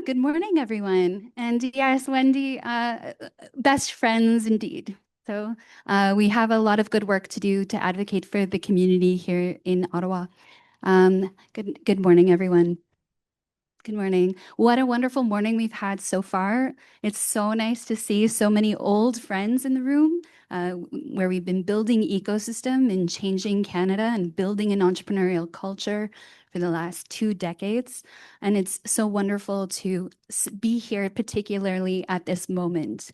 Good morning, everyone. And yes, Wendy, best friends indeed. So we have a lot of good work to do to advocate for the community here in Ottawa. Good morning, everyone. Good morning. What a wonderful morning we've had so far. It's so nice to see so many old friends in the room, where we've been building ecosystem and changing Canada and building an entrepreneurial culture for the last 2 decades. And it's so wonderful to be here, particularly at this moment.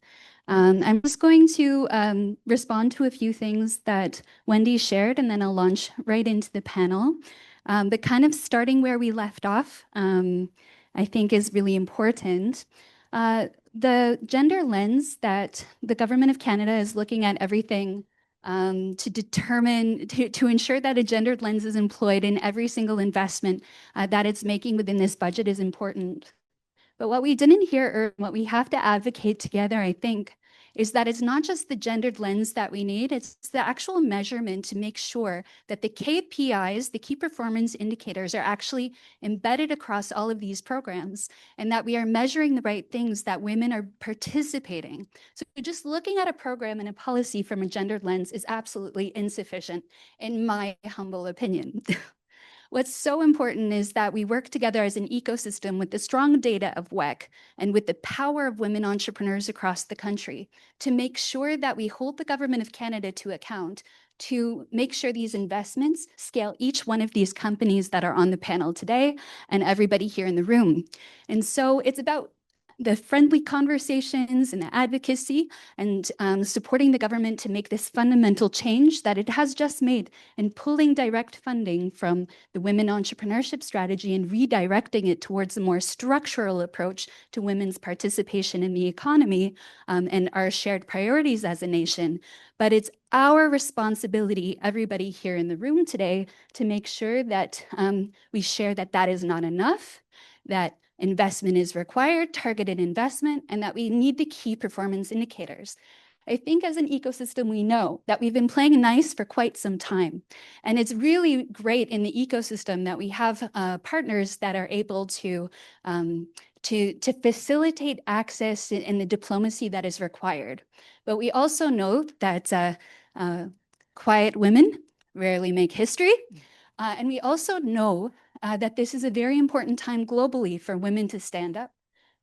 I'm just going to respond to a few things that Wendy shared, and then I'll launch right into the panel. But kind of starting where we left off, I think is really important. The gender lens that the Government of Canada is looking at everything to ensure that a gendered lens is employed in every single investment that it's making within this budget is important. But what we didn't hear, or what we have to advocate together, I think, is that it's not just the gendered lens that we need, it's the actual measurement to make sure that the KPIs, the key performance indicators, are actually embedded across all of these programs, and that we are measuring the right things, that women are participating. So just looking at a program and a policy from a gendered lens is absolutely insufficient, in my humble opinion. What's so important is that we work together as an ecosystem with the strong data of WEKH and with the power of women entrepreneurs across the country to make sure that we hold the Government of Canada to account, to make sure these investments scale each one of these companies that are on the panel today and everybody here in the room. And so it's about the friendly conversations and the advocacy and supporting the government to make this fundamental change that it has just made, and pulling direct funding from the women entrepreneurship strategy and redirecting it towards a more structural approach to women's participation in the economy and our shared priorities as a nation. But it's our responsibility, everybody here in the room today, to make sure that we share that that is not enough, that investment is required, targeted investment, and that we need the key performance indicators. I think as an ecosystem, we know that we've been playing nice for quite some time. And it's really great in the ecosystem that we have partners that are able to facilitate access and the diplomacy that is required. But we also know that quiet women rarely make history. And we also know that this is a very important time globally for women to stand up.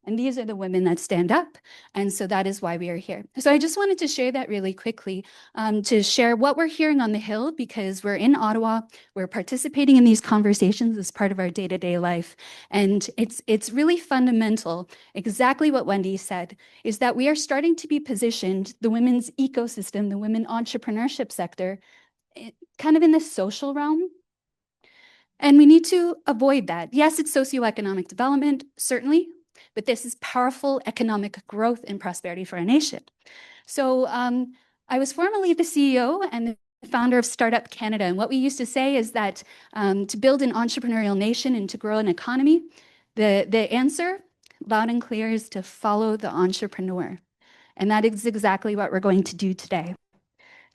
And these are the women that stand up. And so that is why we are here. So I just wanted to share that really quickly, to share what we're hearing on the Hill, because we're in Ottawa, we're participating in these conversations as part of our day-to-day life. And it's really fundamental, exactly what Wendy said, is that we are starting to be positioned, the women's ecosystem, the women entrepreneurship sector, kind of in the social realm. And we need to avoid that. Yes, it's socioeconomic development, certainly, but this is powerful economic growth and prosperity for a nation. So I was formerly the CEO and the founder of Startup Canada. And what we used to say is that to build an entrepreneurial nation and to grow an economy, the answer, loud and clear, is to follow the entrepreneur. And that is exactly what we're going to do today.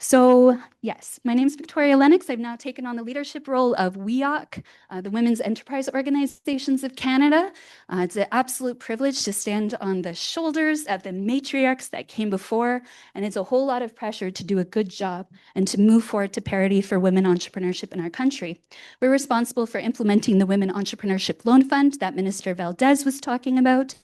So yes, my name is Victoria Lennox. I've now taken on the leadership role of WEOC, the Women's Enterprise Organizations of Canada. It's an absolute privilege to stand on the shoulders of the matriarchs that came before, and it's a whole lot of pressure to do a good job and to move forward to parity for women entrepreneurship in our country. We're responsible for implementing the Women Entrepreneurship Loan Fund that Minister Valdez was talking about.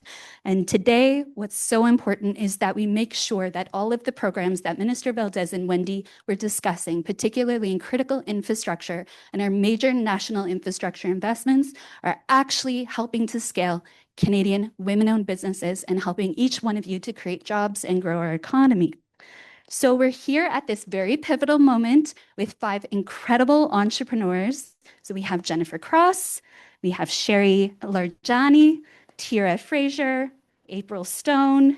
And today, what's so important is that we make sure that all of the programs that Minister Valdez and Wendy were discussing, particularly in critical infrastructure and our major national infrastructure investments, are actually helping to scale Canadian women-owned businesses and helping each one of you to create jobs and grow our economy. So we're here at this very pivotal moment with 5 incredible entrepreneurs. So we have Jennifer Cross, we have Sherry Larjani, Teara Fraser, April Stone,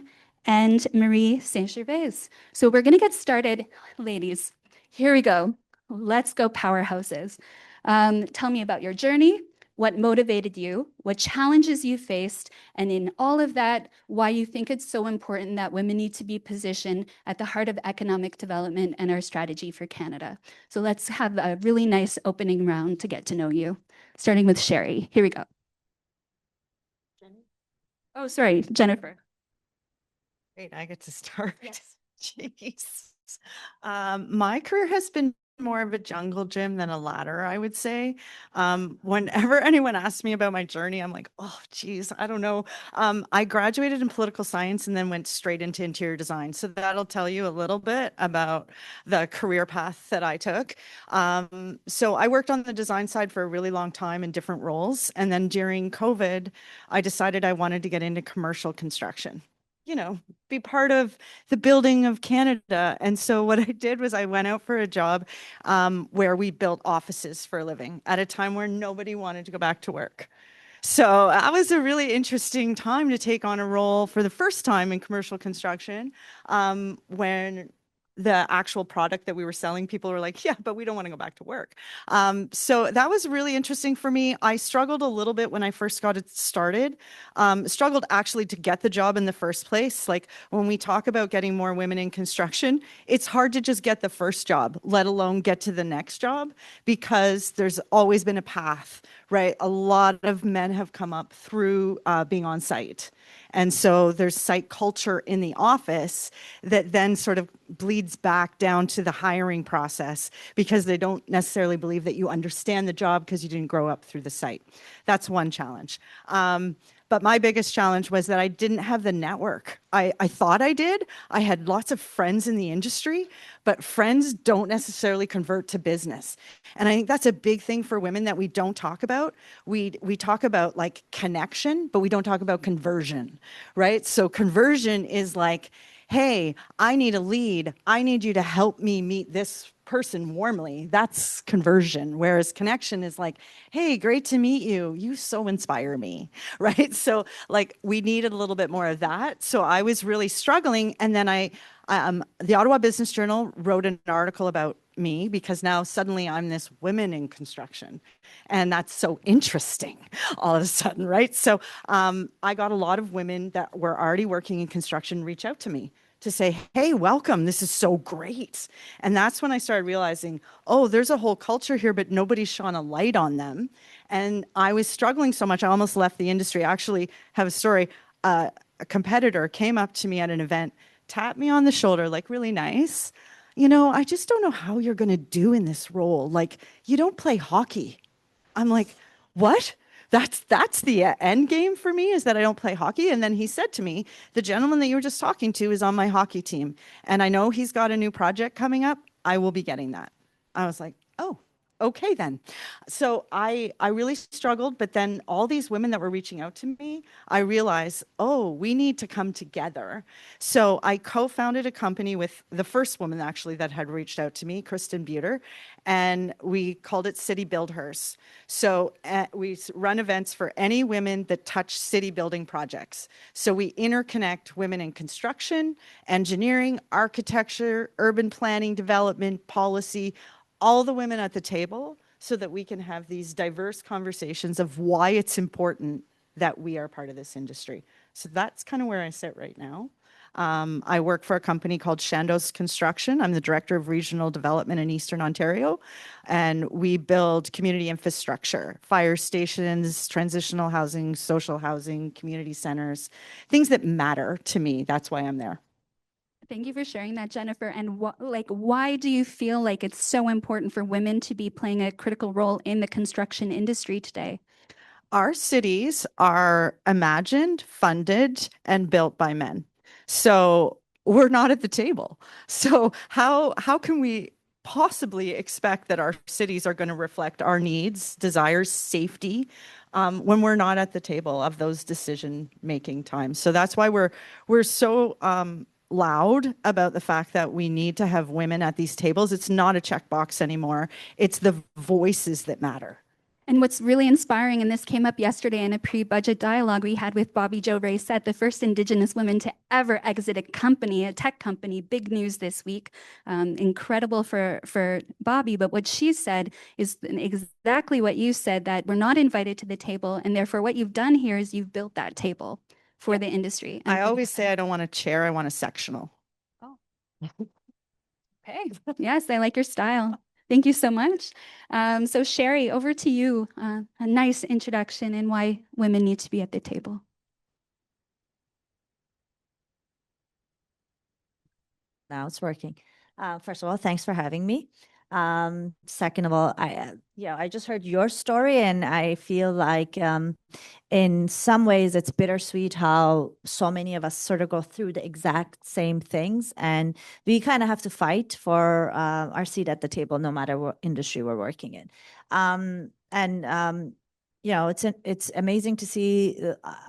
and Marie Saint-Gervais. So we're going to get started, ladies. Here we go. Let's go, powerhouses. Tell me about your journey, what motivated you, what challenges you faced, and in all of that, why you think it's so important that women need to be positioned at the heart of economic development and our strategy for Canada. So let's have a really nice opening round to get to know you, starting with Sherry. Here we go. Oh, sorry, Jennifer. Great, I get to start. Yes. Jeez. My career has been more of a jungle gym than a ladder, I would say. Whenever anyone asks me about my journey, I'm like, oh, geez, I don't know. I graduated in political science and then went straight into interior design. So that'll tell you a little bit about the career path that I took. So I worked on the design side for a really long time in different roles. And then during COVID, I decided I wanted to get into commercial construction. Be part of the building of Canada. And so what I did was I went out for a job where we built offices for a living at a time where nobody wanted to go back to work. So that was a really interesting time to take on a role for the first time in commercial construction when the actual product that we were selling, people were like, yeah, but we don't want to go back to work. So that was really interesting for me. I struggled a little bit when I first got it started, struggled actually to get the job in the first place. Like when we talk about getting more women in construction, it's hard to just get the first job, let alone get to the next job, because there's always been a path, right? A lot of men have come up through being on site. And so there's site culture in the office that then sort of bleeds back down to the hiring process because they don't necessarily believe that you understand the job because you didn't grow up through the site. That's one challenge. But my biggest challenge was that I didn't have the network. I thought I did. I had lots of friends in the industry, but friends don't necessarily convert to business. And I think that's a big thing for women that we don't talk about. We talk about like connection, but we don't talk about conversion, right? So conversion is like, hey, I need a lead. I need you to help me meet this person warmly. That's conversion. Whereas connection is like, hey, great to meet you. You so inspire me, right? So like we needed a little bit more of that. So I was really struggling. And then the Ottawa Business Journal wrote an article about me because now suddenly I'm this women in construction. And that's so interesting all of a sudden, right? So I got a lot of women that were already working in construction reach out to me to say, hey, welcome, this is so great. And that's when I started realizing, oh, there's a whole culture here, but nobody shone a light on them. And I was struggling so much, I almost left the industry. I actually have a story. A competitor came up to me at an event, tapped me on the shoulder, like really nice. I just don't know how you're going to do in this role. Like, you don't play hockey. I'm like, what? That's the end game for me, is that I don't play hockey. And then he said to me, the gentleman that you were just talking to is on my hockey team. And I know he's got a new project coming up. I will be getting that. I was like, oh, okay then. So I really struggled, but then all these women that were reaching out to me, I realized, oh, we need to come together. So I co-founded a company with the first woman actually that had reached out to me, Kristen Buter, and we called it City BuildHERS. So we run events for any women that touch city building projects. So we interconnect women in construction, engineering, architecture, urban planning, development, policy, all the women at the table so that we can have these diverse conversations of why it's important that we are part of this industry. So that's kind of where I sit right now. I work for a company called Chandos Construction. I'm the Director of Regional Development in Eastern Ontario, and we build community infrastructure, fire stations, transitional housing, social housing, community centers, things that matter to me. That's why I'm there. Thank you for sharing that, Jennifer. And why do you feel like it's so important for women to be playing a critical role in the construction industry today? Our cities are imagined, funded, and built by men. So we're not at the table. So how can we possibly expect that our cities are going to reflect our needs, desires, safety, when we're not at the table of those decision-making times? So that's why we're so loud about the fact that we need to have women at these tables. It's not a checkbox anymore. It's the voices that matter. And what's really inspiring, and this came up yesterday in a pre-budget dialogue we had with Bobby Jo Raysette, the first Indigenous woman to ever exit a company, a tech company, big news this week. Incredible for Bobby, but what she said is exactly what you said, that we're not invited to the table, and therefore what you've done here is you've built that table for the industry. I always say I don't want a chair, I want a sectional. Oh. Okay. Yes, I like your style. Thank you so much. So Sherry, over to you. A nice introduction and why women need to be at the table. Now it's working. First of all, thanks for having me. Second of all, I just heard your story, and I feel like in some ways it's bittersweet how so many of us sort of go through the exact same things, and we kind of have to fight for our seat at the table, no matter what industry we're working in. And it's amazing to see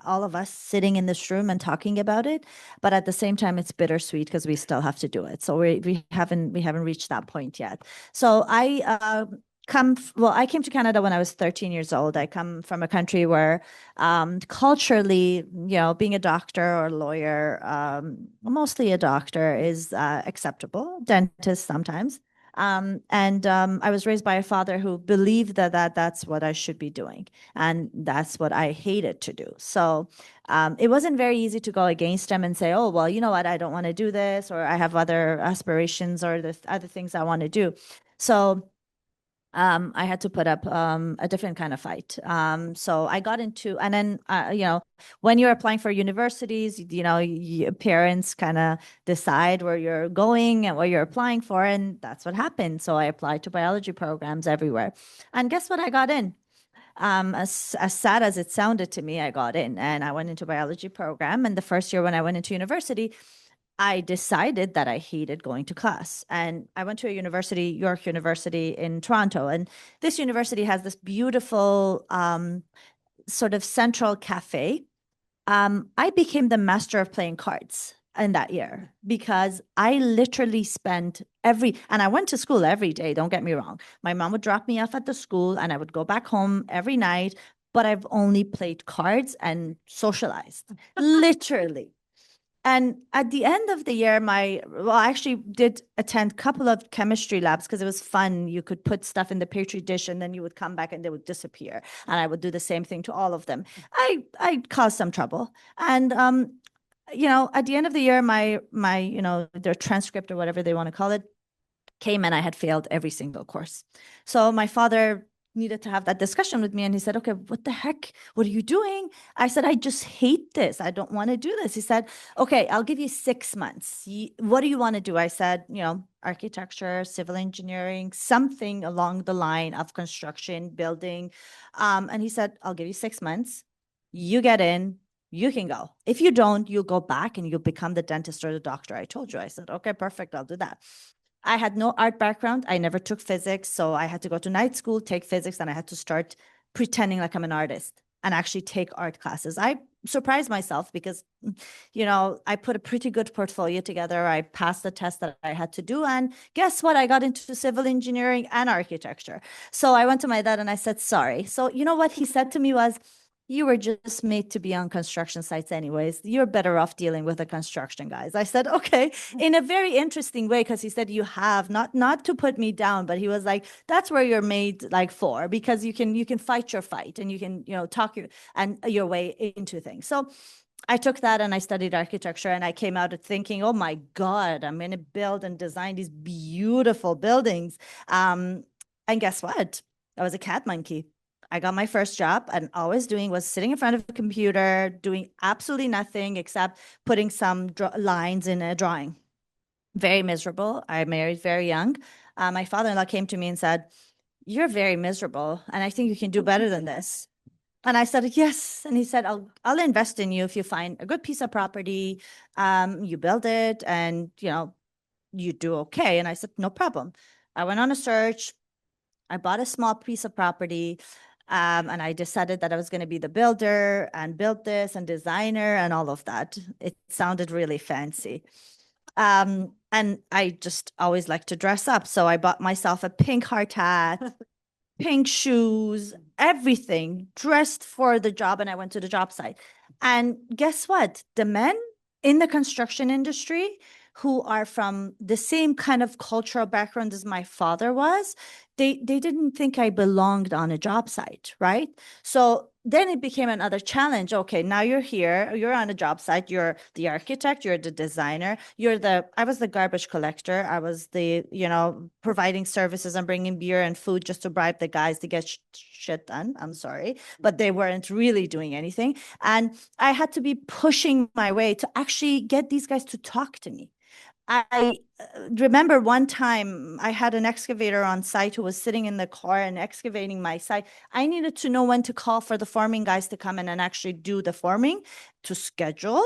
all of us sitting in this room and talking about it, but at the same time, it's bittersweet because we still have to do it. So we haven't reached that point yet. So I I came to Canada when I was 13 years old. I come from a country where culturally, being a doctor or a lawyer, mostly a doctor, is acceptable. Dentist sometimes. I was raised by a father who believed that that's what I should be doing. And that's what I hated to do. So it wasn't very easy to go against him and say, oh, well, you know what, I don't want to do this, or I have other aspirations or the other things I want to do. So I had to put up a different kind of fight. So I got into, and then, when you're applying for universities, parents kind of decide where you're going and what you're applying for. And that's what happened. So I applied to biology programs everywhere. And guess what? I got in. As sad as it sounded to me, I got in and I went into biology program. And the first year when I went into university, I decided that I hated going to class. And I went to a university, York University in Toronto. And this university has this beautiful sort of central cafe. I became the master of playing cards in that year because I literally spent and I went to school every day, don't get me wrong. My mom would drop me off at the school and I would go back home every night, but I've only played cards and socialized, literally. And at the end of the year, I actually did attend a couple of chemistry labs because it was fun. You could put stuff in the petri dish and then you would come back and they would disappear. And I would do the same thing to all of them. I caused some trouble. And at the end of the year, my their transcript or whatever they want to call it came, and I had failed every single course. So my father needed to have that discussion with me, and he said, okay, what the heck, what are you doing? I said, I just hate this, I don't want to do this. He said, okay, I'll give you 6 months. What do you want to do? I said, architecture, civil engineering, something along the line of construction, building. And he said, I'll give you 6 months, you get in, you can go. If you don't, you'll go back and you'll become the dentist or the doctor I told you. I said, okay, perfect, I'll do that. I had no art background. I never took physics. So I had to go to night school, take physics, and I had to start pretending like I'm an artist and actually take art classes. I surprised myself because, I put a pretty good portfolio together. I passed the test that I had to do. And guess what? I got into civil engineering and architecture. So I went to my dad and I said, sorry. So you know what he said to me was, you were just made to be on construction sites anyways. You're better off dealing with the construction guys. I said, okay, in a very interesting way, because he said, you have not to put me down, but he was like, that's where you're made like for, because you can fight your fight and you can, talk your way into things. So I took that and I studied architecture, and I came out thinking, oh my God, I'm going to build and design these beautiful buildings. And guess what? I was a cat monkey. I got my first job, and all I was doing was sitting in front of a computer, doing absolutely nothing except putting some lines in a drawing. Very miserable. I married very young. My father-in-law came to me and said, you're very miserable, and I think you can do better than this. And I said, yes. And he said, I'll invest in you if you find a good piece of property, you build it, and, you do okay. And I said, no problem. I went on a search. I bought a small piece of property. And I decided that I was going to be the builder and build this and designer and all of that. It sounded really fancy. And I just always like to dress up. So I bought myself a pink hard hat, pink shoes, everything dressed for the job. And I went to the job site. And guess what? The men in the construction industry who are from the same kind of cultural background as my father was, they didn't think I belonged on a job site, right? So then it became another challenge. Okay, now you're here, you're on a job site, you're the architect, you're the designer, I was the garbage collector. I was the, providing services and bringing beer and food just to bribe the guys to get shit done. I'm sorry, but they weren't really doing anything. And I had to be pushing my way to actually get these guys to talk to me. I remember one time I had an excavator on site who was sitting in the car and excavating my site. I needed to know when to call for the forming guys to come in and actually do the forming, to schedule.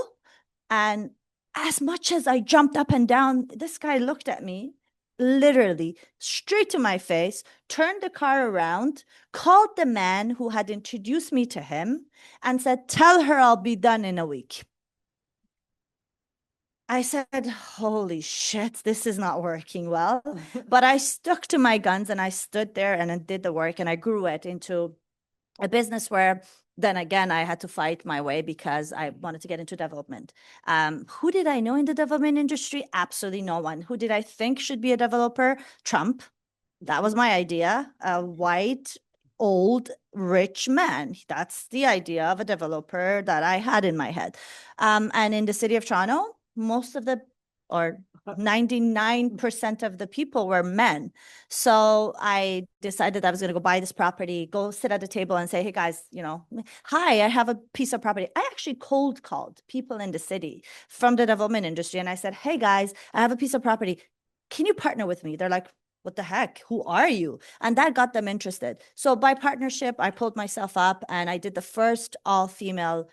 And as much as I jumped up and down, this guy looked at me literally straight to my face, turned the car around, called the man who had introduced me to him, and said, "Tell her I'll be done in a week." I said, "Holy shit, this is not working well." But I stuck to my guns and I stood there and I did the work, and I grew it into a business where then again, I had to fight my way because I wanted to get into development. Who did I know in the development industry? Absolutely no one. Who did I think should be a developer? Trump. That was my idea. A white, old, rich man. That's the idea of a developer that I had in my head. And in the city of Toronto, most of the, or 99% of the people were men. So I decided I was going to go buy this property, go sit at a table and say, "Hey guys, hi, I have a piece of property." I actually cold called people in the city from the development industry. And I said, "Hey guys, I have a piece of property. Can you partner with me?" They're like, "What the heck? Who are you?" And that got them interested. So by partnership, I pulled myself up and I did the first all-female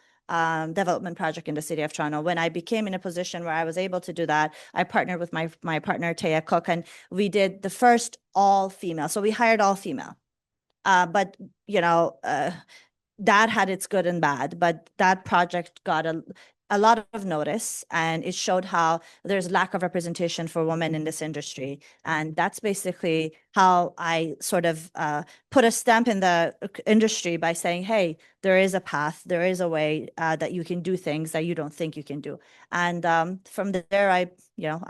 development project in the city of Toronto. When I became in a position where I was able to do that, I partnered with my partner, Teara Cook, and we did the first all-female. So we hired all-female. But, that had its good and bad, but that project got a lot of notice, and it showed how there's lack of representation for women in this industry. And that's basically how I sort of put a stamp in the industry by saying, "Hey, there is a path, there is a way that you can do things that you don't think you can do." And from there,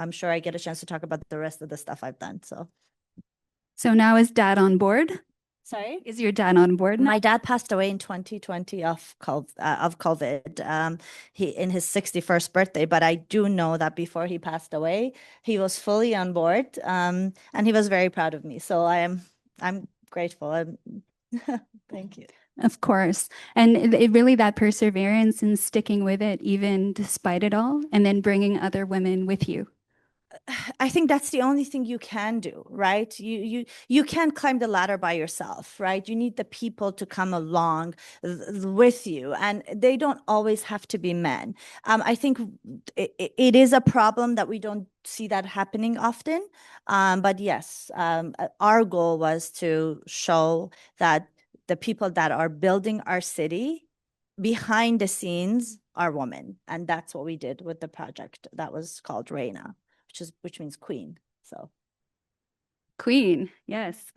I'm sure I get a chance to talk about the rest of the stuff I've done. So now is Dad on board? Sorry? Is your dad on board now? My dad passed away in 2020 of COVID. He in his 61st birthday, but I do know that before he passed away, he was fully on board, and he was very proud of me. So I'm grateful. Thank you. Of course. And it really that perseverance and sticking with it, even despite it all, and then bringing other women with you. I think that's the only thing you can do, right? You can't climb the ladder by yourself, right? You need the people to come along with you, and they don't always have to be men. I think it is a problem that we don't see that happening often. But yes, our goal was to show that the people that are building our city behind the scenes are women, and that's what we did with the project that was called Reina, which means queen. So Queen, yes.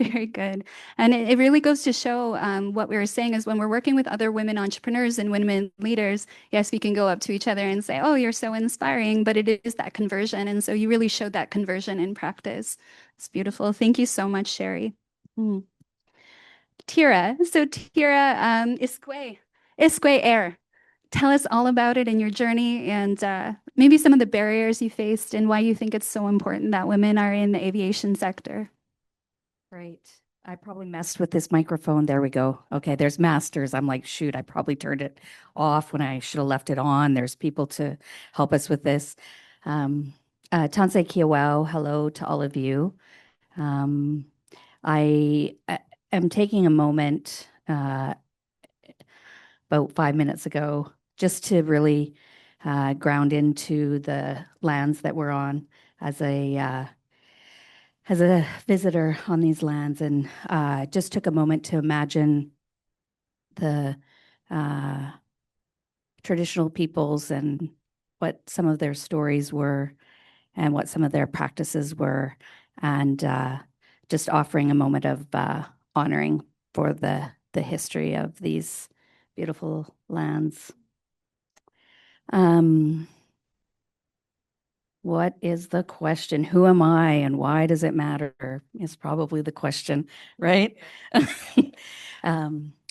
Very good. And it really goes to show what we were saying is when we're working with other women entrepreneurs and women leaders, yes, we can go up to each other and say, "Oh, you're so inspiring," but it is that conversion. And so you really showed that conversion in practice. It's beautiful. Thank you so much, Sherry. Teara, so Teara, Iskewew Air. Tell us all about it and your journey and maybe some of the barriers you faced and why you think it's so important that women are in the aviation sector. Great. I probably messed with this microphone. There we go. Okay, there's masters. I'm like, shoot, I probably turned it off when I should have left it on. There's people to help us with this. Tanse Kiawau, hello to all of you. I am taking a moment about 5 minutes ago just to really ground into the lands that we're on as a visitor on these lands, and just took a moment to imagine the traditional peoples and what some of their stories were and what some of their practices were, and just offering a moment of honoring for the history of these beautiful lands. What is the question? Who am I and why does it matter? Is probably the question, right?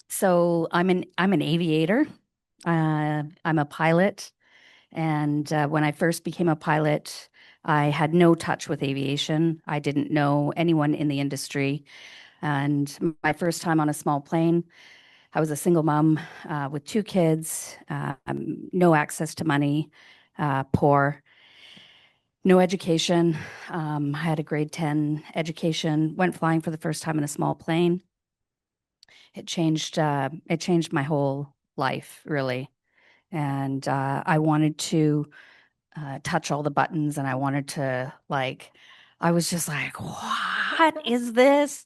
So I'm an aviator. I'm a pilot, and when I first became a pilot, I had no touch with aviation. I didn't know anyone in the industry, and my first time on a small plane, I was a single mom with 2 kids, no access to money, poor. No education. I had a grade 10 education, went flying for the first time in a small plane. It changed my whole life, really. And I wanted to touch all the buttons, and I wanted to, like, I was just like, what is this?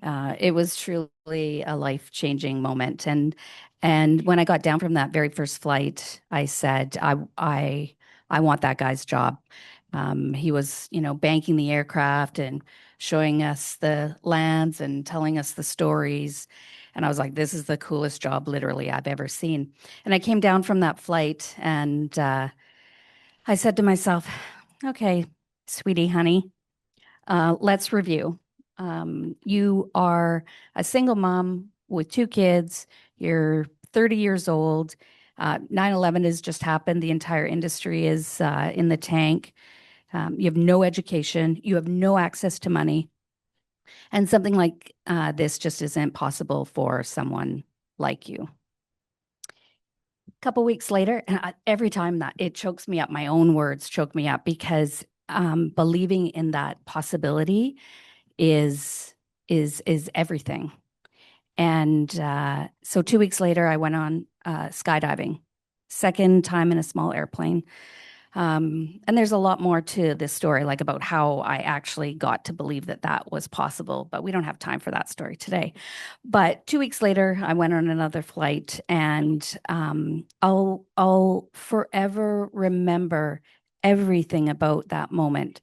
It was truly a life-changing moment. And when I got down from that very first flight, I said, I want that guy's job. He was, banking the aircraft and showing us the lands and telling us the stories. And I was like, this is the coolest job literally I've ever seen. And I came down from that flight, and I said to myself, okay, sweetie, honey, let's review. You are a single mom with 2 kids. You're 30 years old. 9/11 has just happened. The entire industry is in the tank. You have no education. You have no access to money. And something like this just isn't possible for someone like you. A couple weeks later, and every time that it chokes me up, my own words choke me up, because believing in that possibility is everything. And so 2 weeks later, I went on skydiving, second time in a small airplane. And there's a lot more to this story, like about how I actually got to believe that that was possible, but we don't have time for that story today. But 2 weeks later, I went on another flight, and I'll forever remember everything about that moment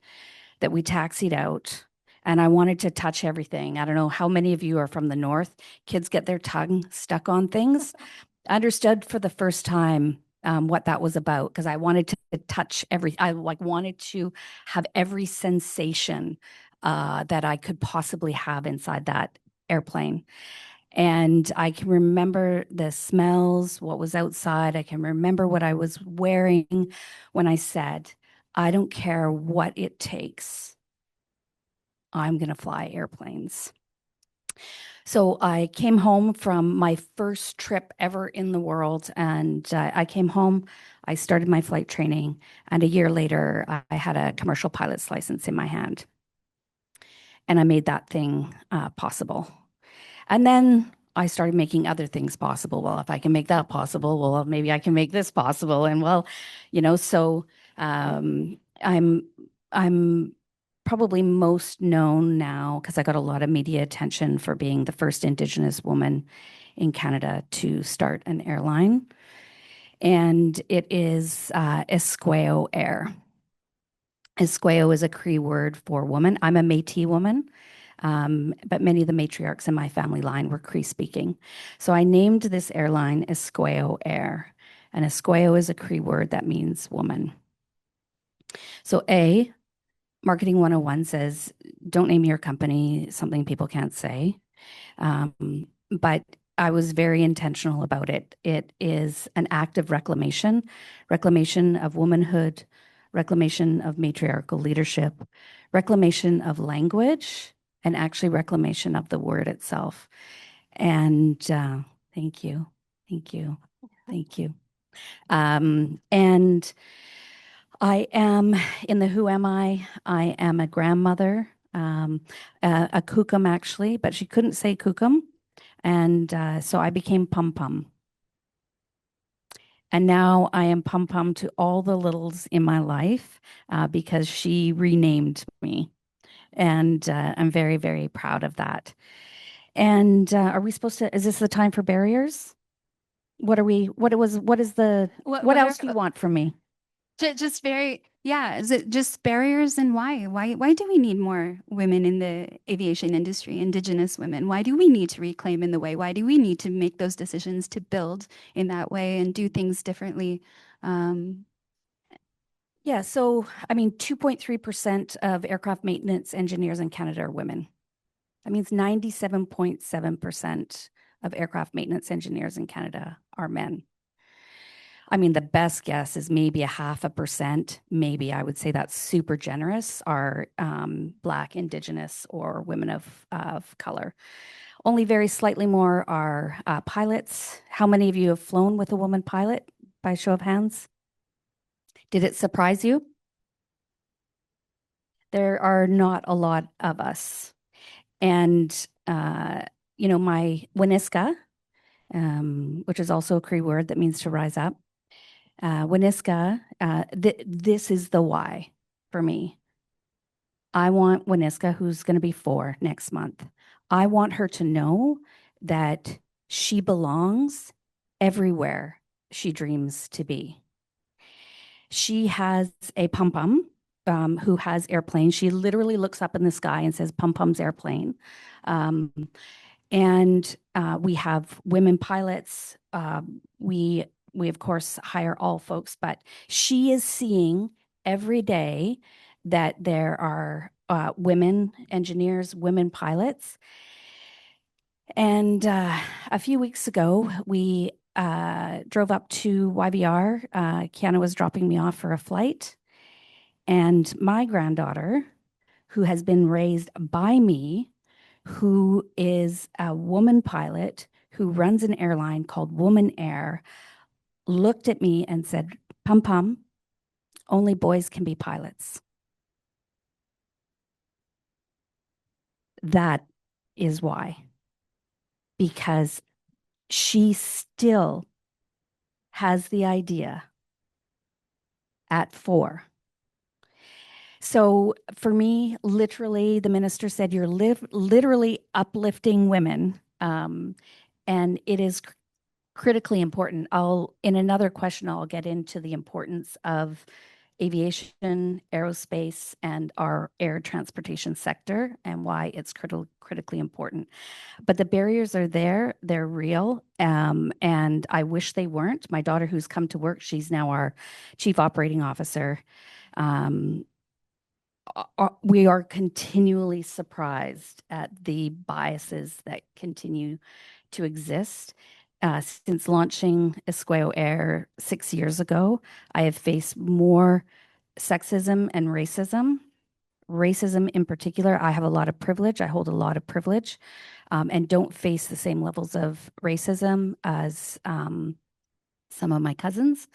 that we taxied out. And I wanted to touch everything. I don't know how many of you are from the north. Kids get their tongue stuck on things. I understood for the first time what that was about, because I wanted to touch I wanted to have every sensation that I could possibly have inside that airplane. And I can remember the smells, what was outside. I can remember what I was wearing when I said, I don't care what it takes. I'm going to fly airplanes. So I came home from my first trip ever in the world, and I came home, I started my flight training, and a year later, I had a commercial pilot's license in my hand. And I made that thing possible. And then I started making other things possible. Well, if I can make that possible, well, maybe I can make this possible. And well, so I'm probably most known now because I got a lot of media attention for being the first Indigenous woman in Canada to start an airline. And it is Iskewew Air. Iskewew is a Cree word for woman. I'm a Métis woman, but many of the matriarchs in my family line were Cree speaking. So I named this airline Iskewew Air. And Iskewew is a Cree word that means woman. So Marketing 101 says, don't name your company something people can't say. But I was very intentional about it. It is an act of reclamation of womanhood, reclamation of matriarchal leadership, reclamation of language, and actually reclamation of the word itself. And thank you. And I am in the Who Am I? I am a grandmother, a kukum actually, but she couldn't say kukum. And so I became Pum Pum. And now I am Pum Pum to all the littles in my life because she renamed me. And I'm very, very proud of that. And are we supposed to, is this the time for barriers? What else do you want from me? Just is it just barriers, and why? Why do we need more women in the aviation industry, Indigenous women? Why do we need to reclaim in the way? Why do we need to make those decisions to build in that way and do things differently? Yeah, so I mean, 2.3% of aircraft maintenance engineers in Canada are women. That means 97.7% of aircraft maintenance engineers in Canada are men. I mean, the best guess is maybe 0.5%. Maybe I would say that's super generous, are Black, Indigenous, or women of color. Only very slightly more are pilots. How many of you have flown with a woman pilot by show of hands? Did it surprise you? There are not a lot of us. And, my Winiska, which is also a Cree word that means to rise up, Winiska, this is the why for me. I want Winiska, who's going to be 4 next month, I want her to know that she belongs everywhere she dreams to be. She has a pum-pum who has airplanes. She literally looks up in the sky and says, "Pum-pum's airplane." And we have women pilots. We of course hire all folks, but she is seeing every day that there are women engineers, women pilots. And a few weeks ago, we drove up to YVR. Kiana was dropping me off for a flight. And my granddaughter, who has been raised by me, who is a woman pilot who runs an airline called Women Air, looked at me and said, "Pum Pum, only boys can be pilots." That is why. Because she still has the idea at 4. So for me, literally, the minister said, "You're literally uplifting women." And it is critically important. In another question, I'll get into the importance of aviation, aerospace, and our air transportation sector and why it's critically important. But the barriers are there, they're real, and I wish they weren't. My daughter, who's come to work, she's now our chief operating officer. We are continually surprised at the biases that continue to exist. Since launching Iskewew Air 6 years ago, I have faced more sexism and racism. Racism in particular, I have a lot of privilege. I hold a lot of privilege and don't face the same levels of racism as some of my cousins.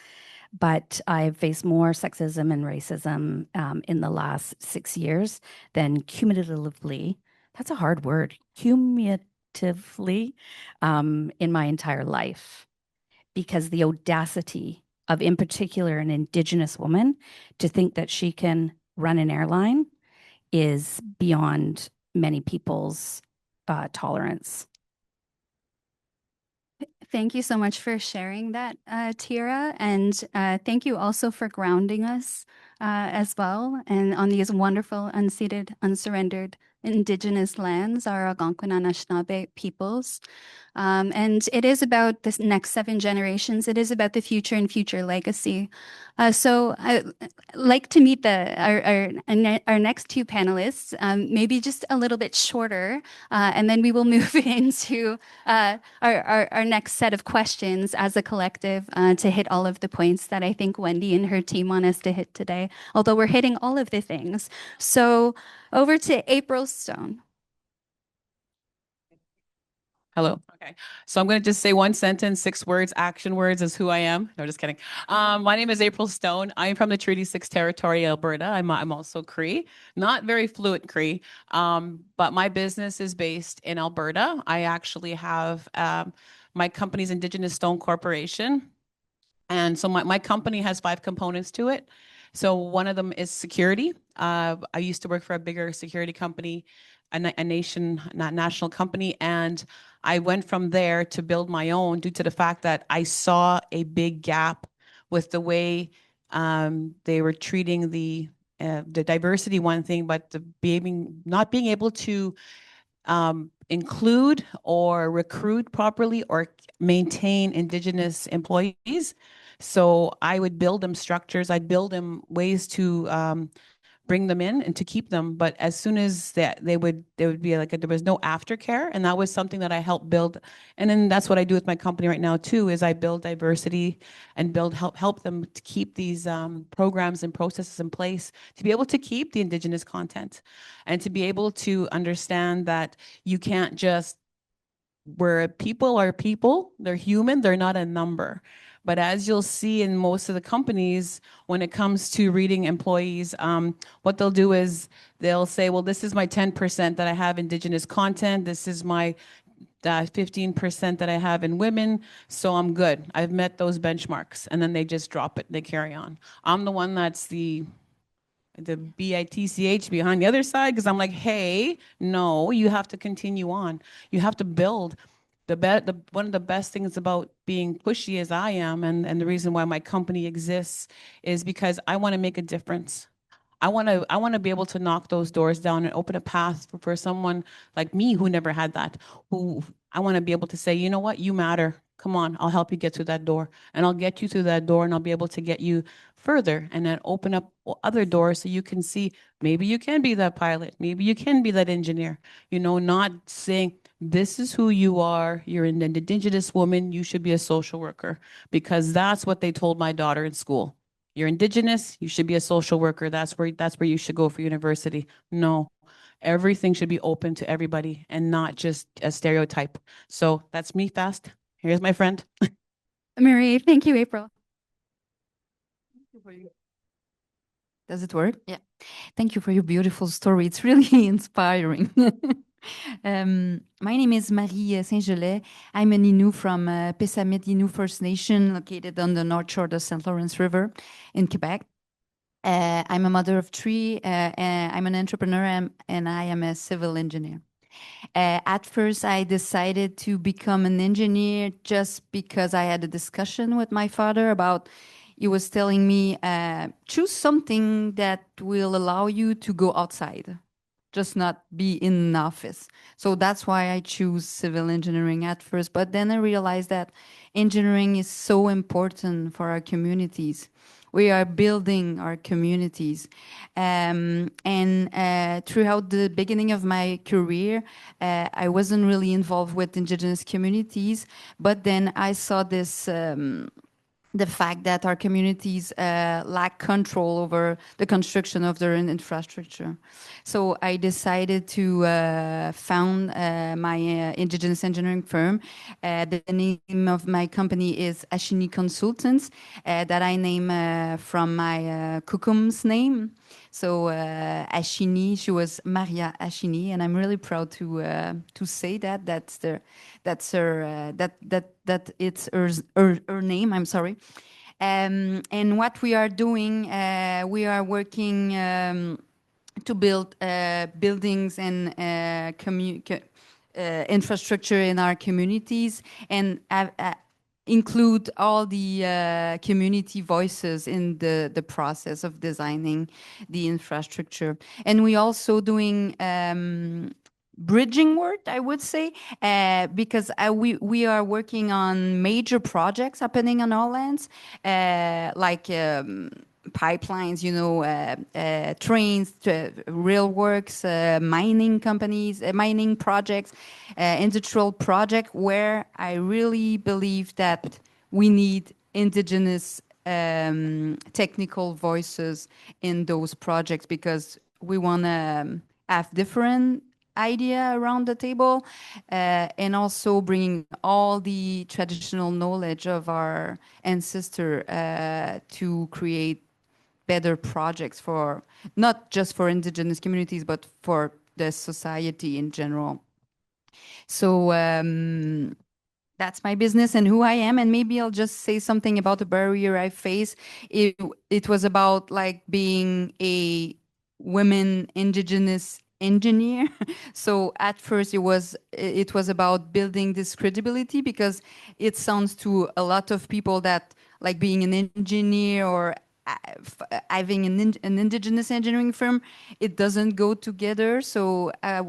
But I've faced more sexism and racism in the last 6 years than cumulatively, that's a hard word, cumulatively in my entire life. Because the audacity of, in particular, an Indigenous woman to think that she can run an airline is beyond many people's tolerance. Thank you so much for sharing that, Teara. And thank you also for grounding us as well and on these wonderful, unceded, unsurrendered Indigenous lands, our Algonquin and Anishinaabe peoples. And it is about the next 7 generations. It is about the future and future legacy. So I'd like to meet our next 2 panelists, maybe just a little bit shorter, and then we will move into our next set of questions as a collective to hit all of the points that I think Wendy and her team want us to hit today, although we're hitting all of the things. So over to April Stone. Hello. Okay. So I'm going to just say 1 sentence, 6 words, action words is who I am. No, just kidding. My name is April Stone. I'm from the Treaty 6 territory, Alberta. I'm also Cree, not very fluent Cree, but my business is based in Alberta. I actually have my company's Indigenous Stone Corporation. And so my company has 5 components to it. So one of them is security. I used to work for a bigger security company, a national company, and I went from there to build my own due to the fact that I saw a big gap with the way they were treating the diversity, one thing, but not being able to include or recruit properly or maintain Indigenous employees. So I would build them structures. I'd build them ways to bring them in and to keep them. But as soon as that, there would be like there was no aftercare, and that was something that I helped build. And then that's what I do with my company right now too, is I build diversity and help them to keep these programs and processes in place to be able to keep the Indigenous content and to be able to understand that you can't just, where people are people, they're human, they're not a number. But as you'll see in most of the companies, when it comes to reading employees, what they'll do is they'll say, well, this is my 10% that I have Indigenous content. This is my 15% that I have in women. So I'm good. I've met those benchmarks. And then they just drop it. They carry on. I'm the one that's the BITCH behind the other side, because I'm like, hey, no, you have to continue on. You have to build. One of the best things about being pushy as I am, and the reason why my company exists, is because I want to make a difference. I want to be able to knock those doors down and open a path for someone like me who never had that. Who I want to be able to say, you know what, you matter. Come on, I'll help you get through that door, and I'll get you through that door, and I'll be able to get you further, and then open up other doors so you can see maybe you can be that pilot, maybe you can be that engineer. You know, not saying this is who you are. You're an Indigenous woman. You should be a social worker, because that's what they told my daughter in school. You're Indigenous, you should be a social worker. That's where you should go for university. No, everything should be open to everybody and not just a stereotype. So that's me fast. Here's my friend. Marie, thank you, April. Does it work? Yeah. Thank you for your beautiful story. It's really inspiring. My name is Marie Saint-Gelais. I'm an Innu from Pessamit Innu First Nation, located on the north shore of the St. Lawrence River in Quebec. I'm a mother of three. I'm an entrepreneur, and I am a civil engineer. At first, I decided to become an engineer just because I had a discussion with my father about, he was telling me, choose something that will allow you to go outside, just not be in an office. So that's why I choose civil engineering at first. But then I realized that engineering is so important for our communities. We are building our communities. And throughout the beginning of my career, I wasn't really involved with Indigenous communities, but then I saw this, the fact that our communities lack control over the construction of their infrastructure. So I decided to found my Indigenous engineering firm. The name of my company is Ashini Consultants, that I name from my kukum's name. So Ashini, she was Maria Ashini, and I'm really proud to say that it's her name. I'm sorry. And what we are doing, we are working to build buildings and infrastructure in our communities, and include all the community voices in the process of designing the infrastructure. And we also doing bridging work, I would say, because we are working on major projects happening on our lands, like pipelines, trains, rail works, mining companies, mining projects, industrial project, where I really believe that we need Indigenous technical voices in those projects, because we want to have different idea around the table, and also bringing all the traditional knowledge of our ancestor to create better projects for not just for Indigenous communities, but for the society in general. So that's my business and who I am. And maybe I'll just say something about the barrier I face. It was about like being a women Indigenous engineer. So at first it was about building this credibility, because it sounds to a lot of people that like being an engineer or having an Indigenous engineering firm, it doesn't go together. So I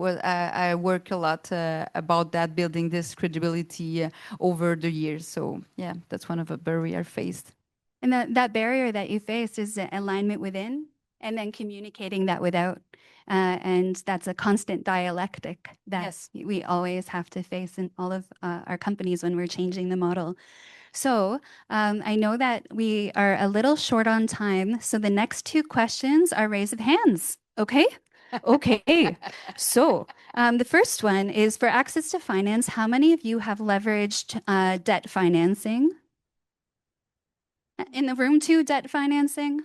work a lot about that, building this credibility over the years. So yeah, that's one of the barriers I faced. And that barrier that you face is the alignment within, and then communicating that without. And that's a constant dialectic that we always have to face in all of our companies when we're changing the model. So I know that we are a little short on time. So the next two questions are raise of hands. Okay? Okay. So the first one is, for access to finance, how many of you have leveraged debt financing? In the room too, debt financing.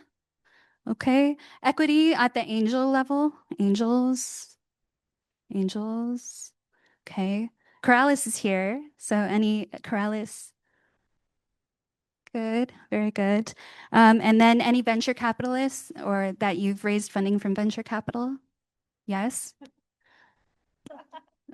Okay. Equity at the angel level. Angels. Angels. Okay. Corrales is here. So any Corrales? Good. Very good. And then any venture capitalists or that you've raised funding from venture capital? Yes.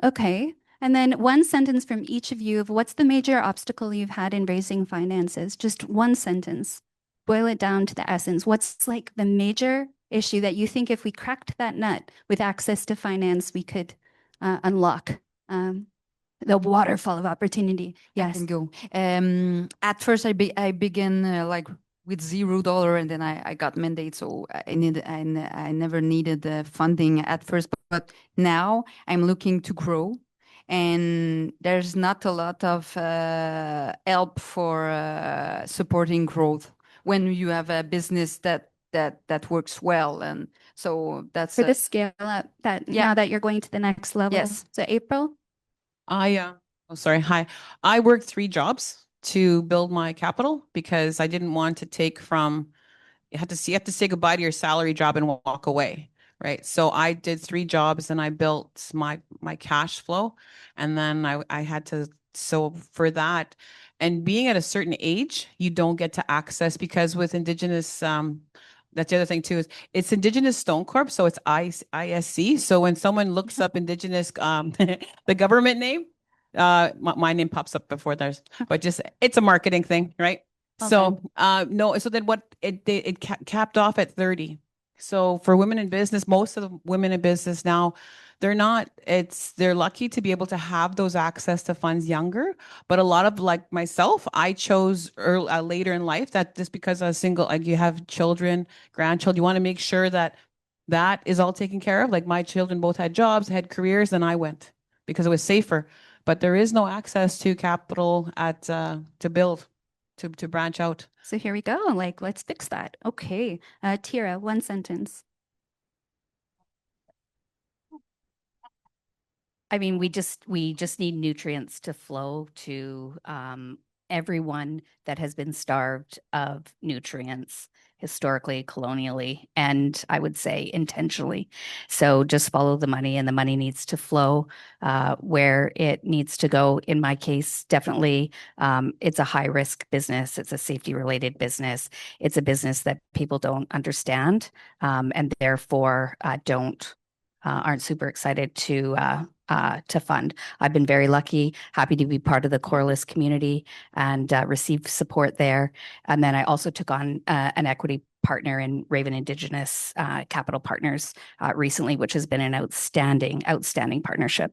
Okay. And then one sentence from each of you of what's the major obstacle you've had in raising finances? Just one sentence. Boil it down to the essence. What's like the major issue that you think if we cracked that nut with access to finance, we could unlock the waterfall of opportunity? I Yes. can go. At first, I began like with $0, and then I got mandate, so I never needed the funding at first. But now I'm looking to grow, and there's not a lot of help for supporting growth when you have a business that works well, and so that's For the scale up that now that you're going to the next level. Yes. So April? Oh, sorry. Hi. I worked 3 jobs to build my capital because I didn't want to take from, you have to say goodbye to your salary job and walk away. Right. So I did 3 jobs and I built my cash flow. And then I had to, so for that, and being at a certain age, you don't get to access because with Indigenous, that's the other thing too, is it's Indigenous Stone Corp. So it's ISC. So when someone looks up Indigenous, the government name, my name pops up before theirs, but just, it's a marketing thing, right? So, no, so then what it capped off at 30. So for women in business, most of the women in business now, they're lucky to be able to have those access to funds younger. But a lot of like myself, I chose later in life that just because I was single, like you have children, grandchildren, you want to make sure that that is all taken care of. Like my children both had jobs, had careers, and I went because it was safer. But there is no access to capital to build, to branch out. So here we go. Like, let's fix that. Okay. Teara, one sentence. I mean, we just need nutrients to flow to everyone that has been starved of nutrients historically, colonially, and I would say intentionally. So just follow the money, and the money needs to flow where it needs to go. In my case, definitely, it's a high risk business. It's a safety related business. It's a business that people don't understand and therefore aren't super excited to fund. I've been very lucky, happy to be part of the Corliss community and received support there. And then I also took on an equity partner in Raven Indigenous Capital Partners recently, which has been an outstanding partnership.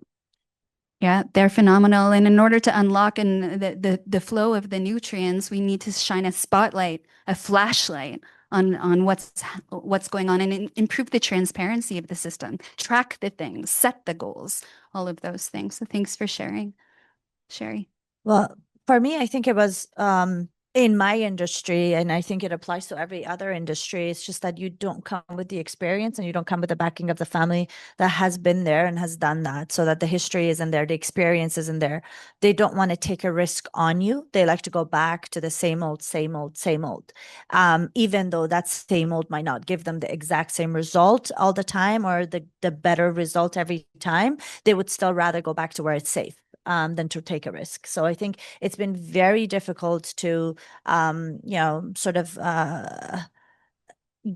Yeah, they're phenomenal. And in order to unlock the flow of the nutrients, we need to shine a spotlight, a flashlight on what's going on and improve the transparency of the system, track the things, set the goals, all of those things. So thanks for sharing, Sherry. Well, for me, I think it was in my industry, and I think it applies to every other industry. It's just that you don't come with the experience and you don't come with the backing of the family that has been there and has done that, so that the history isn't there, the experience isn't there. They don't want to take a risk on you. They like to go back to the same old, same old, same old. Even though that same old might not give them the exact same result all the time or the better result every time, they would still rather go back to where it's safe. Than to take a risk. So I think it's been very difficult to, sort of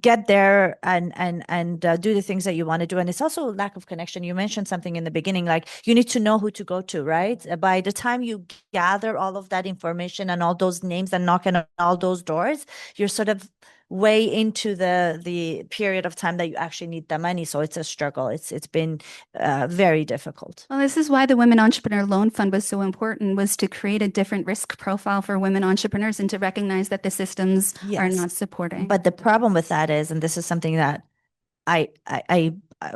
get there and do the things that you want to do. And it's also lack of connection. You mentioned something in the beginning, like you need to know who to go to, right? By the time you gather all of that information and all those names and knock on all those doors, you're sort of way into the period of time that you actually need the money. So it's a struggle. It's been very difficult. Well, this is why the Women Entrepreneur Loan Fund was so important, was to create a different risk profile for women entrepreneurs and to recognize that the systems are not supporting. But the problem with that is, and this is something that I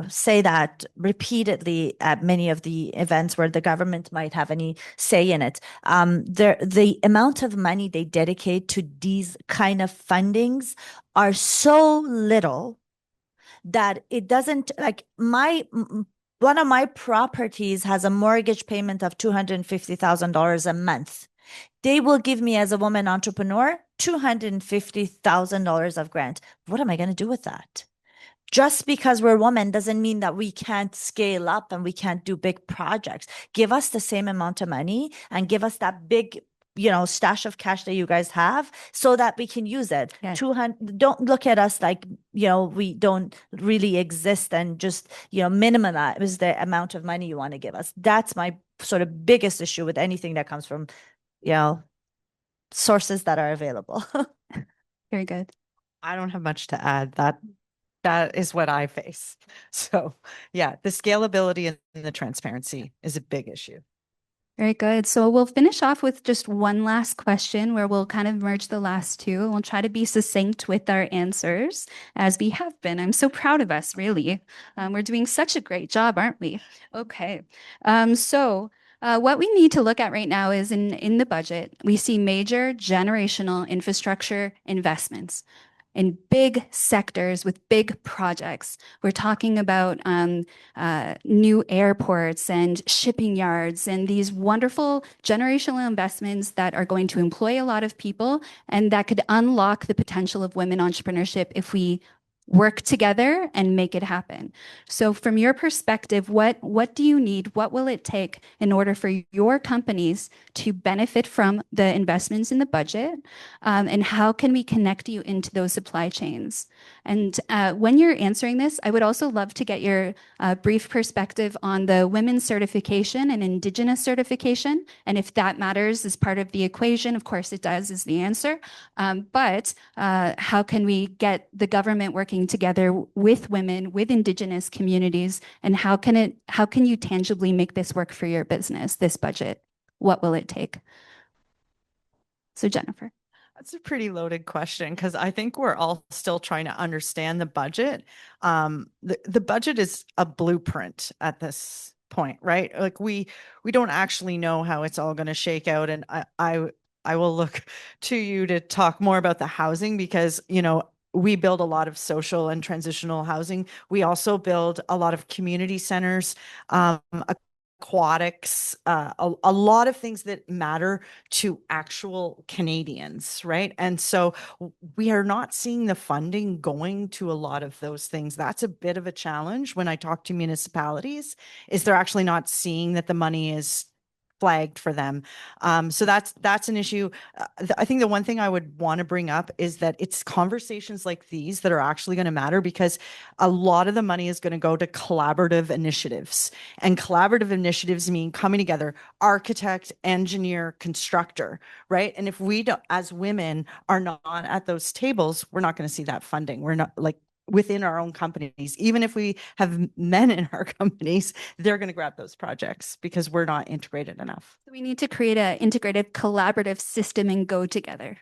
say that repeatedly at many of the events where the government might have any say in it. The amount of money they dedicate to these kind of fundings are so little that it doesn't, like one of my properties has a mortgage payment of $250,000 a month. They will give me, as a woman entrepreneur, $250,000 of grant. What am I going to do with that? Just because we're women doesn't mean that we can't scale up and we can't do big projects. Give us the same amount of money and give us that big, stash of cash that you guys have so that we can use it. Yeah. 200, don't look at us like, we don't really exist and just, minimize the amount of money you want to give us. That's my sort of biggest issue with anything that comes from, sources that are available. Very good. I don't have much to add. That is what I face. So yeah, the scalability and the transparency is a big issue. Very good. So we'll finish off with just one last question where we'll kind of merge the last two. We'll try to be succinct with our answers as we have been. I'm so proud of us, really. We're doing such a great job, aren't we? Okay. What we need to look at right now is in the budget, we see major generational infrastructure investments in big sectors with big projects. We're talking about new airports and shipping yards and these wonderful generational investments that are going to employ a lot of people and that could unlock the potential of women entrepreneurship if we work together and make it happen. So from your perspective, what do you need? What will it take in order for your companies to benefit from the investments in the budget? And how can we connect you into those supply chains? And when you're answering this, I would also love to get your brief perspective on the women's certification and Indigenous certification. And if that matters as part of the equation, of course it does, is the answer. But how can we get the government working together with women, with Indigenous communities, and how can you tangibly make this work for your business, this budget? What will it take? So Jennifer. That's a pretty loaded question because I think we're all still trying to understand the budget. The budget is a blueprint at this point, right? Like we don't actually know how it's all going to shake out. And I will look to you to talk more about the housing because, we build a lot of social and transitional housing. We also build a lot of community centers, aquatics, a lot of things that matter to actual Canadians, right? And so we are not seeing the funding going to a lot of those things. That's a bit of a challenge when I talk to municipalities, is they're actually not seeing that the money is flagged for them. So that's an issue. I think the one thing I would want to bring up is that it's conversations like these that are actually going to matter because a lot of the money is going to go to collaborative initiatives, and collaborative initiatives mean coming together, architect, engineer, constructor, right? And if we don't, as women are not at those tables, we're not going to see that funding. We're not like within our own companies. Even if we have men in our companies, they're going to grab those projects because we're not integrated enough. We need to create an integrated collaborative system and go together.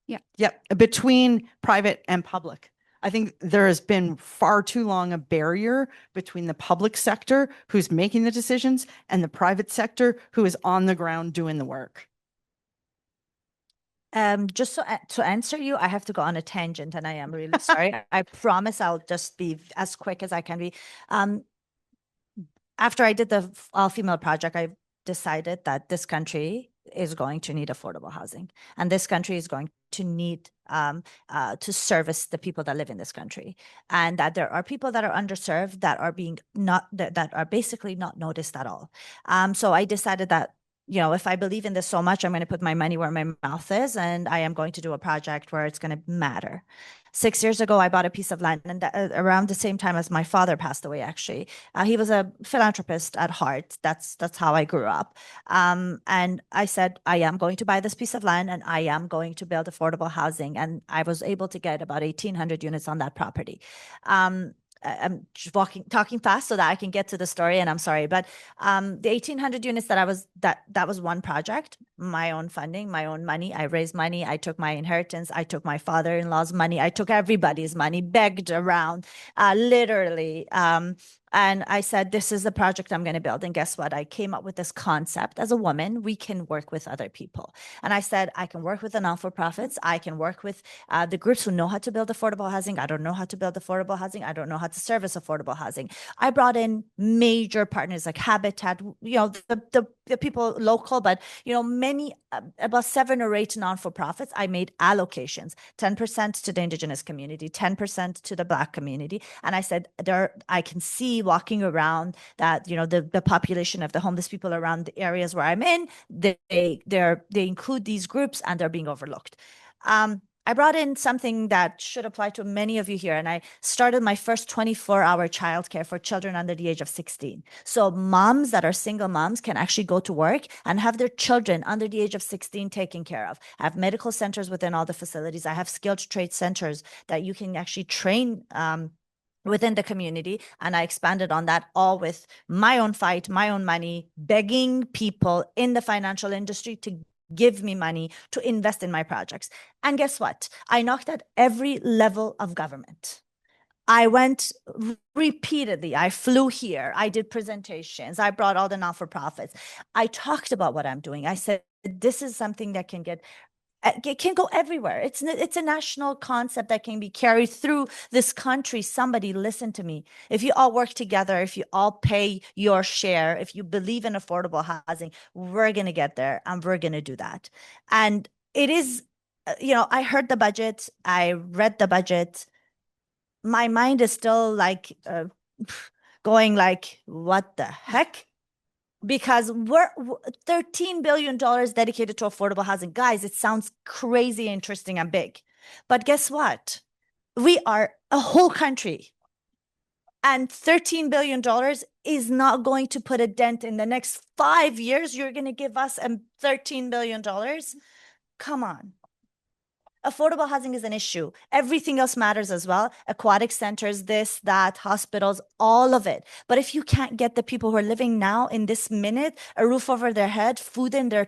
Yeah. Between private and public. I think there has been far too long a barrier between the public sector who's making the decisions and the private sector who is on the ground doing the work. Just to answer you, I have to go on a tangent and I am really sorry. I promise I'll just be as quick as I can be. After I did the all-female project, I decided that this country is going to need affordable housing, and this country is going to need to service the people that live in this country, and that there are people that are underserved that are being that are basically not noticed at all. So I decided that, if I believe in this so much, I'm going to put my money where my mouth is, and I am going to do a project where it's going to matter. 6 years ago, I bought a piece of land, and around the same time as my father passed away, actually. He was a philanthropist at heart. That's how I grew up. And I said, I am going to buy this piece of land, and I am going to build affordable housing. And I was able to get about 1,800 units on that property. I'm talking fast so that I can get to the story, and I'm sorry, but the 1,800 units that was one project, my own funding, my own money. I raised money. I took my inheritance. I took my father-in-law's money. I took everybody's money, begged around, literally. And I said, this is the project I'm going to build. And guess what? I came up with this concept. As a woman, we can work with other people. And I said, I can work with the non-for-profits. I can work with the groups who know how to build affordable housing. I don't know how to build affordable housing. I don't know how to service affordable housing. I brought in major partners like Habitat, the people local, but, many, about 7 or 8 non-for-profits. I made allocations, 10% to the Indigenous community, 10% to the Black community. And I said, I can see walking around that, the population of the homeless people around the areas where I'm in, they include these groups and they're being overlooked. I brought in something that should apply to many of you here, and I started my first 24-hour childcare for children under the age of 16. So moms that are single moms can actually go to work and have their children under the age of 16 taken care of. I have medical centers within all the facilities. I have skilled trade centers that you can actually train within the community. And I expanded on that, all with my own fight, my own money, begging people in the financial industry to give me money to invest in my projects. And guess what? I knocked at every level of government. I went repeatedly. I flew here. I did presentations. I brought all the non-for-profits. I talked about what I'm doing. I said, this is something that can it can go everywhere. It's a national concept that can be carried through this country. Somebody listen to me. If you all work together, if you all pay your share, if you believe in affordable housing, we're going to get there and we're going to do that. And it is, I heard the budget. I read the budget. My mind is still like going like, what the heck? Because we're $13 billion dedicated to affordable housing. Guys, it sounds crazy, interesting, and big. But guess what? We are a whole country. And $13 billion is not going to put a dent in the next 5 years. You're going to give us $13 billion? Come on. Affordable housing is an issue. Everything else matters as well. Aquatic centers, this, that, hospitals, all of it. But if you can't get the people who are living now in this minute, a roof over their head, food in their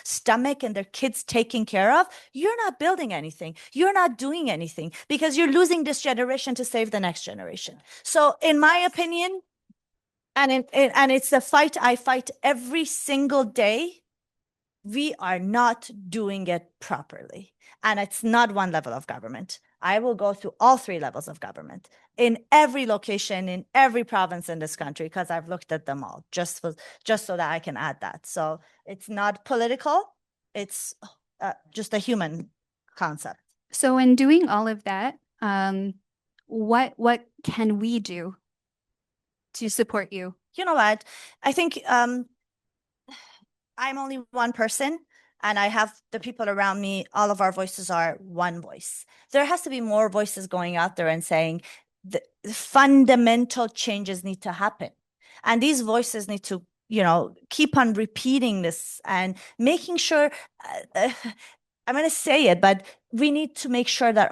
stomach, and their kids taken care of, you're not building anything. You're not doing anything because you're losing this generation to save the next generation. So in my opinion, and it's a fight I fight every single day, we are not doing it properly. And it's not one level of government. I will go through all 3 levels of government in every location, in every province in this country, because I've looked at them all just so that I can add that. So it's not political. It's just a human concept. So in doing all of that, what can we do to support you? You know what? I think I'm only one person. And I have the people around me, all of our voices are one voice. There has to be more voices going out there and saying the fundamental changes need to happen. And these voices need to, keep on repeating this and making sure, I'm going to say it, but we need to make sure that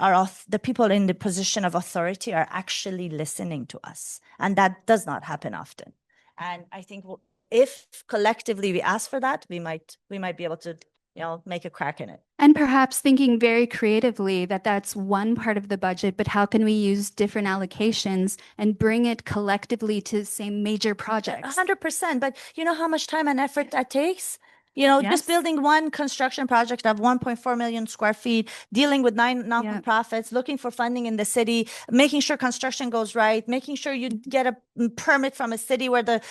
the people in the position of authority are actually listening to us. And that does not happen often. And I think if collectively we ask for that, we might be able to make a crack in it. And perhaps thinking very creatively that's one part of the budget, but how can we use different allocations and bring it collectively to the same major projects? 100%. But you know how much time and effort that takes? Just building one construction project of 1.4 million square feet, dealing with 9 non-profits, looking for funding in the city, making sure construction goes right, making sure you get a permit from a city where the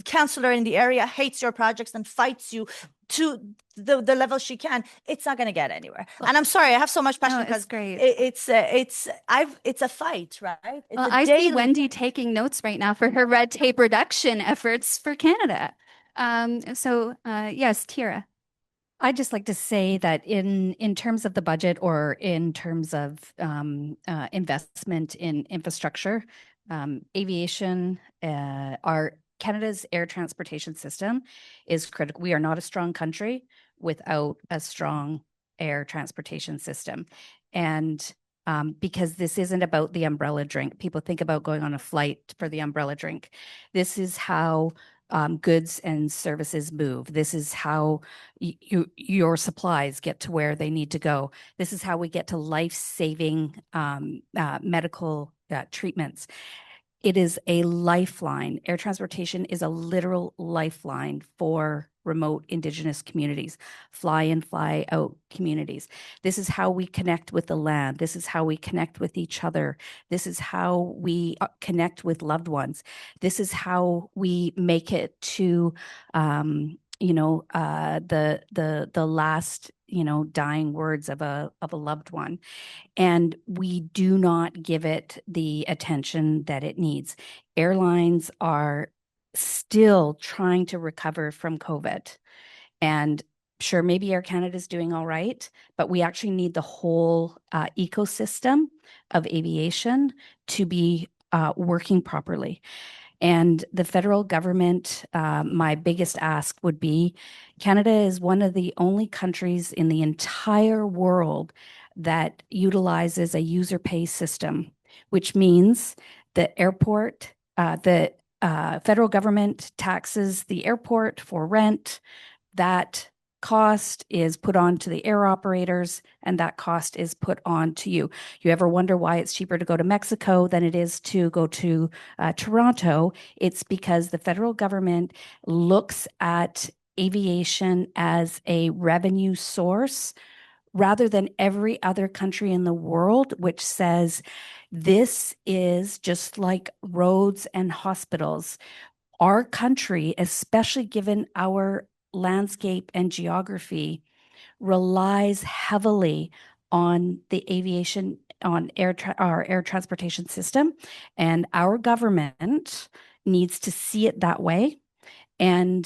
councillor in the area hates your projects and fights you to the level she can. It's not going to get anywhere. And I'm sorry, I have so much passion because it's great. It's a fight, right? I see Wendy taking notes right now for her red tape reduction efforts for Canada. Yes, Teara. I'd just like to say that in terms of the budget or in terms of investment in infrastructure, aviation, Canada's air transportation system is critical. We are not a strong country without a strong air transportation system. And because this isn't about the umbrella drink. People think about going on a flight for the umbrella drink. This is how goods and services move. This is how your supplies get to where they need to go. This is how we get to life-saving medical treatments. it is a lifeline. Air transportation is a literal lifeline for remote Indigenous communities, fly in, fly out communities. This is how we connect with the land. This is how we connect with each other. This is how we connect with loved ones. This is how we make it to, the last, dying words of a loved one. And we do not give it the attention that it needs. Airlines are still trying to recover from COVID. And sure, maybe Air Canada is doing all right, but we actually need the whole ecosystem of aviation to be working properly. And the federal government, my biggest ask would be, Canada is one of the only countries in the entire world that utilizes a user pay system, which means the airport, the federal government taxes the airport for rent. That cost is put on to the air operators, and that cost is put on to you. You ever wonder why it's cheaper to go to Mexico than it is to go to Toronto? It's because the federal government looks at aviation as a revenue source rather than every other country in the world, which says this is just like roads and hospitals. Our country, especially given our landscape and geography, relies heavily on the aviation, on our air transportation system, and our government needs to see it that way. And,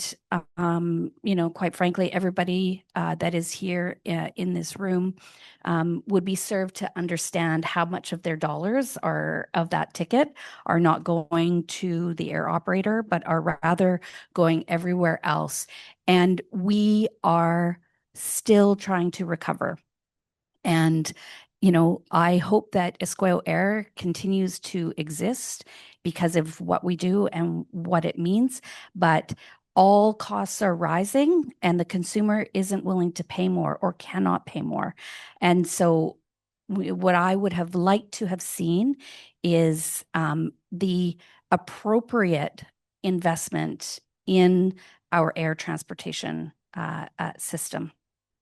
quite frankly, everybody that is here in this room would be served to understand how much of their dollars of that ticket are not going to the air operator, but are rather going everywhere else. And we are still trying to recover. And, I hope that Iskewew Air continues to exist because of what we do and what it means. But all costs are rising and the consumer isn't willing to pay more or cannot pay more. And so what I would have liked to have seen is the appropriate investment in our air transportation system.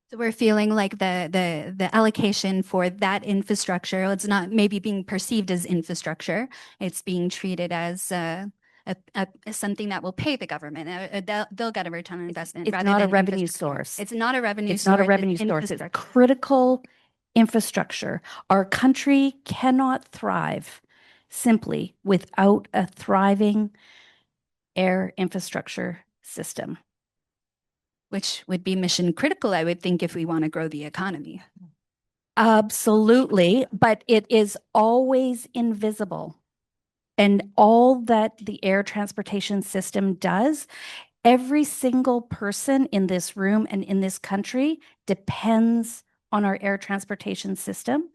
So we're feeling like the allocation for that infrastructure, it's not maybe being perceived as infrastructure. It's being treated as something that will pay the government. They'll get a return on investment. It's not a revenue source. It's not a revenue It's source. not a revenue source. It's critical infrastructure. Our country cannot thrive simply without a thriving air infrastructure system. Which would be mission critical, I would think, if we want to grow the economy. Absolutely, but it is always invisible. And all that the air transportation system does, every single person in this room and in this country depends on our air transportation system,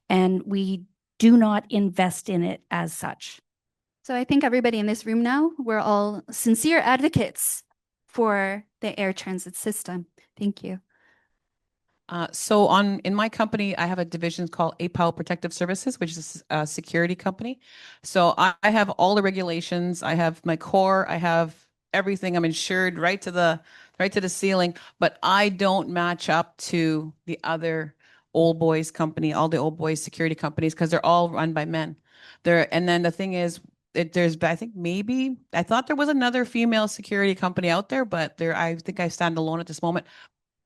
and we do not invest in it as such. So I think everybody in this room now, we're all sincere advocates for the air transit system. Thank you. In my company, I have a division called APAL Protective Services, which is a security company. So I have all the regulations. I have my core. I have everything. I'm insured right to the ceiling. But I don't match up to the other old boys company, all the old boys security companies, because they're all run by men. And then the thing is, I thought there was another female security company out there, but I think I stand alone at this moment.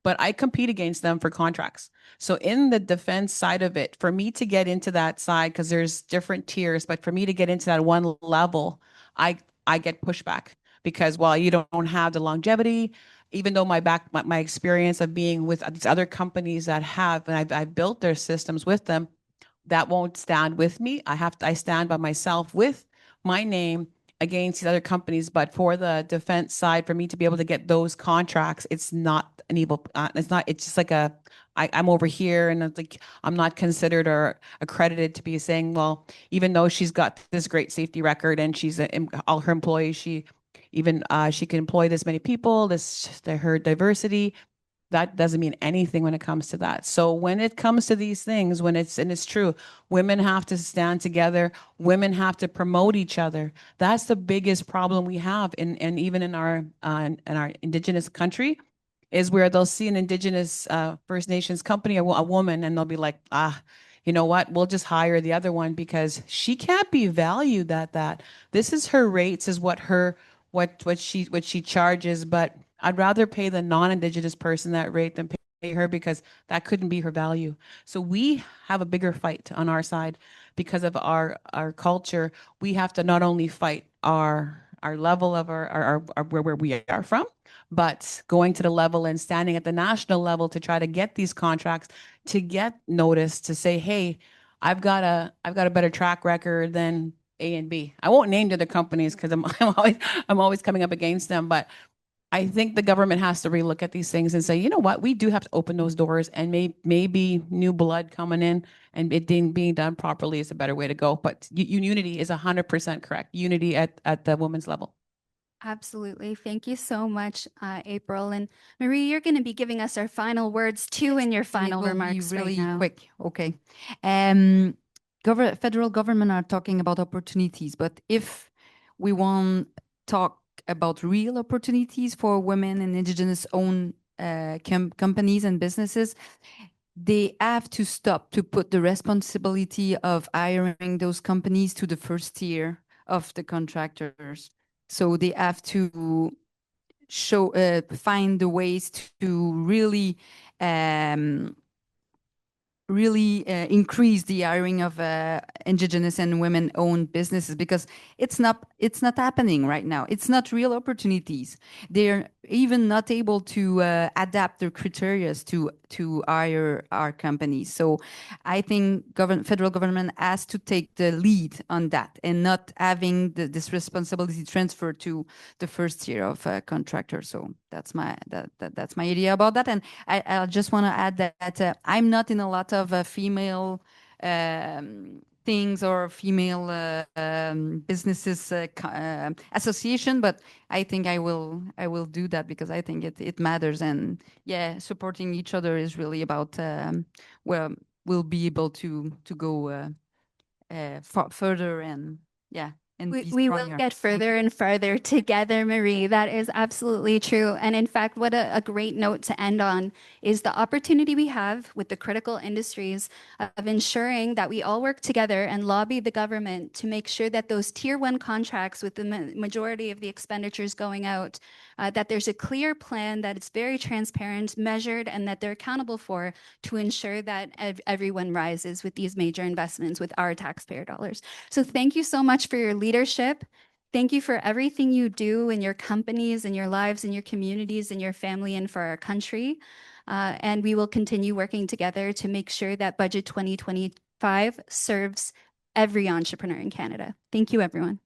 But I compete against them for contracts. So in the defense side of it, for me to get into that side, because there's different tiers, but for me to get into that one level, I get pushback because while you don't have the longevity, even though my experience of being with these other companies that have, and I've built their systems with them, that won't stand with me. I stand by myself with my name against these other companies. But for the defense side, for me to be able to get those contracts, it's not an evil, it's just like I'm over here and it's like, I'm not considered or accredited to be saying, well, even though she's got this great safety record and she's all her employees, she can employ this many people, her diversity. that doesn't mean anything when it comes to that. So when it comes to these things, and it's true, women have to stand together, women have to promote each other. That's the biggest problem we have and even in our Indigenous country, is where they'll see an Indigenous First Nations company, a woman, and they'll be like, you know what, we'll just hire the other one because she can't be valued at that. This is her rates, is what she charges, but I'd rather pay the non-Indigenous person that rate than pay her because that couldn't be her value. So we have a bigger fight on our side because of our culture. We have to not only fight our level of our where we are from, but going to the level and standing at the national level to try to get these contracts, to get noticed, to say, hey, I've got a better track record than A and B. I won't name the other companies because I'm always coming up against them, but I think the government has to relook at these things and say, you know what, we do have to open those doors, and maybe new blood coming in and it being done properly is a better way to go. But unity is 100% correct. Unity at the women's level. Absolutely. Thank you so much, April. And Marie, you're going to be giving us our final words too in your And it final will be remarks right really now. quick. Okay. Federal government are talking about opportunities, but if we want to talk about real opportunities for women and Indigenous owned companies and businesses, they have to stop to put the responsibility of hiring those companies to the first tier of the contractors. So they have to find the ways to really increase the hiring of Indigenous and women-owned businesses, because it's not happening right now. It's not real opportunities. They're even not able to adapt their criteria to hire our companies. So I think federal government has to take the lead on that and not having this responsibility transferred to the first tier of contractors. So that's my idea about that. And I just want to add that I'm not in a lot of female things or female businesses association, but I think I will do that because I think it matters. And yeah, supporting each other is really about well, we'll be able to go further and yeah. And We will get further and further together, Marie. That is absolutely true. And in fact, what a great note to end on is the opportunity we have with the critical industries of ensuring that we all work together and lobby the government to make sure that those tier one contracts with the majority of the expenditures going out, that there's a clear plan, that it's very transparent, measured, and that they're accountable for, to ensure that everyone rises with these major investments with our taxpayer dollars. So thank you so much for your leadership. Thank you for everything you do in your companies, in your lives, in your communities, in your family, and for our country. And we will continue working together to make sure that Budget 2025 serves every entrepreneur in Canada. Thank you, everyone.